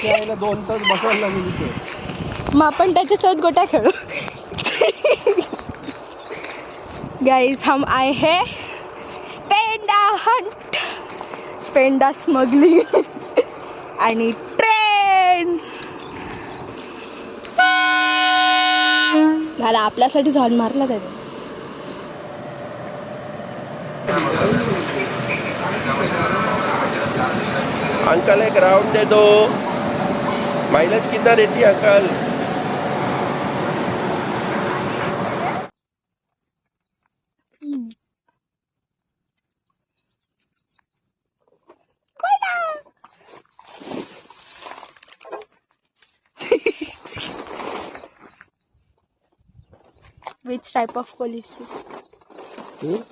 यायला 2 तास बसवायला लागेल इथे. मग आपण त्याच्यासोबत गोट्या खेळू. गाइस हम आए हैं पेंडा हंट, पेंडा स्मगलिंग आणि ट्रेन. मला आपल्यासाठी हॉर्न मारला त्याने. अंकल एक राउंड दे दो. माइलेज कितना देती है uncle? Which type of coal is this?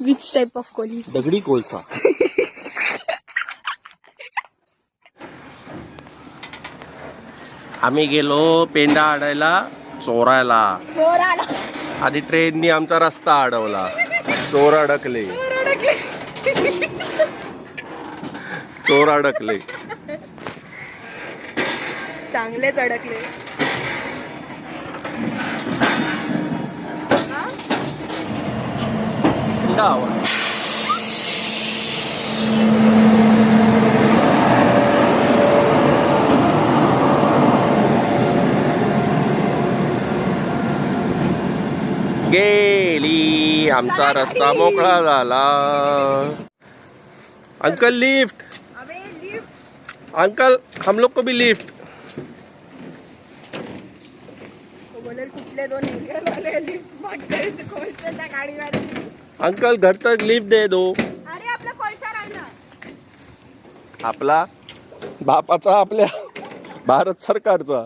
Which type of coal is this? दगडी कोळसा. आम्ही गेलो पेंडा अडायला चोरायला. आधी ट्रेननी आमचा रस्ता अडवला. चोर अडकले. चोर अडकले. चांगलेच अडकले. गेली. आमचा रस्ता मोकळा झाला. Uncle lift. अंकल हम लोग को भी लिफ्ट. कुठले 2 एकर वाले लिफ्ट मागताय कोळशाच्या गाडीवर. अंकल घर तक लिफ्ट दे दो. अरे आपला कोळसा राहिला. आपला बापाचा आपल्या भारत सरकारचा.